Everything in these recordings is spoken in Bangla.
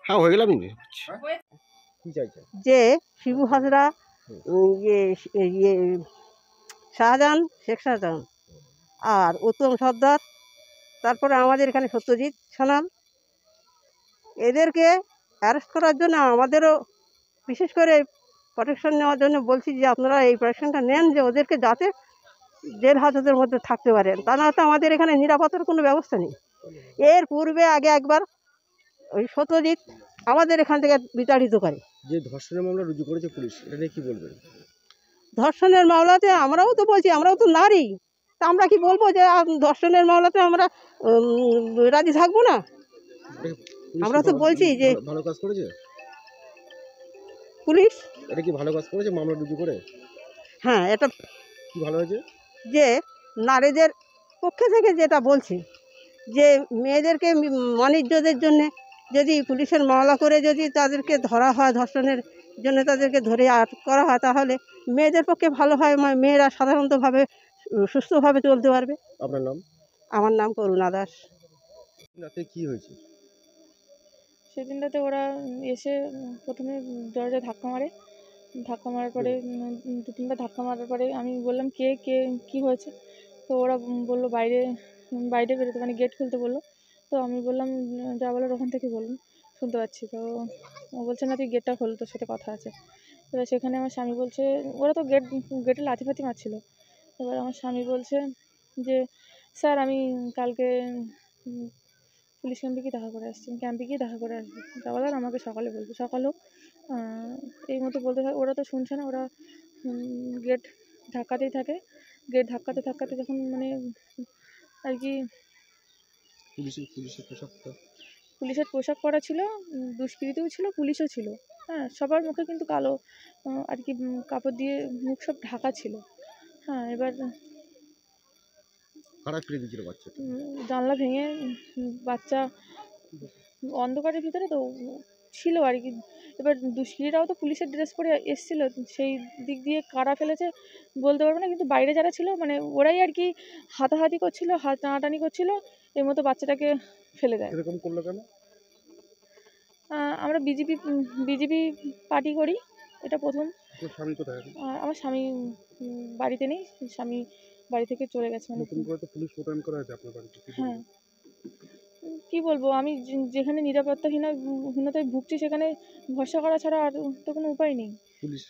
হ্যাঁ হয়ে গেলাম কি চাইছেন? যে শিবু হাজরা, শাহজাহান, শেখ শাহজাহান আর উত্তম সর্দার, তারপরে আমাদের এখানে সত্যজিৎ সানাল, এদেরকে অ্যারেস্ট করার জন্য আমাদেরও বিশেষ করে প্রোটেকশন নেওয়ার জন্য বলছি যে আপনারা এই প্রোটেকশনটা নেন, যে ওদেরকে যাতে জেল হাজতের মধ্যে থাকতে পারেন। তা না তো আমাদের এখানে নিরাপত্তার কোনো ব্যবস্থা নেই। এর পূর্বে আগে একবার ওই সত্যজিৎ আমাদের এখান থেকে বিতাড়িত করে। যে ধর্ষণের মামলা রুজু করেছে পুলিশ, এটা নিয়ে কি বলবেন? ধর্ষণের মামলাতে আমরাও তো বলছি, আমরাও তো নারী, তা আমরা কি বলবো যে ধর্ষণের মামলাতে আমরা রাজি থাকবো না? আমরা তো বলছি যে ভালো কাজ করেছে পুলিশ। এটা কি ভালো কাজ করেছে মামলা রুজু করে? হ্যাঁ, এটা কি ভালো হয়েছে যে নারীদের পক্ষে থেকে যেটা বলছি, যে মেয়েদেরকে মানিজ্যদের জন্যে যদি পুলিশের মামলা করে যদি তাদেরকে ধরা হয়, ধর্ষণের জন্য তাদেরকে ধরে আটক করা হয়, তাহলে মেয়েদের পক্ষে ভালো হয়, মেয়েরা সাধারণতভাবে সুস্থভাবে চলতে পারবে। আপনার নাম? আমার নাম করুণা দাস। রাতে কি হয়েছে? সেদিনটাতে ওরা এসে প্রথমে দরজায় ধাক্কা মারার পরে 2-3বার ধাক্কা মারার পরে আমি বললাম কে কী হয়েছে? তো ওরা বললো বাইরে বেরোতে, মানে গেট খুলতে বললো। তো আমি বললাম যা বলার ওখান থেকে বলুন, শুনতে পাচ্ছি। তো ও বলছে না তুই গেটটা খোল, তোর সাথে কথা আছে। এবার সেখানে আমার স্বামী বলছে, ওরা তো গেটে লাথি ফাথি মারছিল। এবার আমার স্বামী বলছে যে স্যার আমি কালকে পুলিশ ক্যাম্পে গিয়ে দেখা করে আসছি, ক্যাম্পে গিয়ে দেখা করে আসবো, যা বলার আমাকে সকালে বলবো, সকাল হোক। এই মতো বলতে থাকে। ওরা তো শুনছে না, ওরা গেট ধাক্কাতেই থাকে। গেট ধাক্কাতে যখন মানে আর কি পুলিশের পোশাক পরা ছিল, দুষ্কৃতীও ছিল, পুলিশও ছিল। হ্যাঁ, সবার মুখে কিন্তু কালো আর কি কাপড় দিয়ে মুখ সব ঢাকা ছিল। হ্যাঁ, এবার জানলা ভেঙে বাচ্চা অন্ধকারের ভিতরে তো ছিল আর কি। এবার দুষ্কৃতীরাও তো পুলিশের ড্রেস পরে এসেছিলো, সেই দিক দিয়ে কারা ফেলেছে বলতে পারবো না, কিন্তু বাইরে যারা ছিল মানে ওরাই আর কি হাতাহাতি করছিল, হাত টানাটানি করছিল, এর মতো বাচ্চাটাকে ফেলে দেয়। এরকম করলো কেন? আমরা বিজেপি পার্টি করি, এটা প্রথম। স্বামী কোথায়? আমার স্বামী বাড়িতে নেই, স্বামী বাড়ি থেকে চলে গেছে। মানে নতুন করে তো পুলিশ মোতায়েন করা হয়েছে আপনার বাড়িতে। হ্যাঁ, কী বলবো, আমি যেখানে নিরাপত্তাহীনতায় ভুগছি সেখানে ভরসা করা ছাড়া আর তো কোনো উপায় নেই। পুলিশ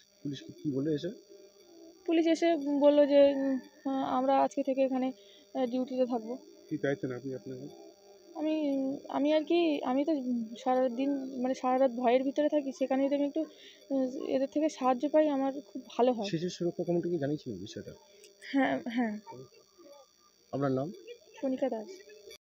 কি বলে এসে? পুলিশ এসে বললো যে আমরা আজকে থেকে এখানে ডিউটিতে থাকবো। কি চাইছেন আপনি? আমি আর কি, আমি তো সারাদিন মানে সারা রাত ভয়ের ভিতরে থাকি, সেখানে যদি আমি একটু এদের থেকে সাহায্য পাই আমার খুব ভালো হয়। শিশু সুরক্ষা কমিটিকে জানিয়েছিলেন বিষয়টা? হ্যাঁ। আপনার নাম? সনিকা দাস।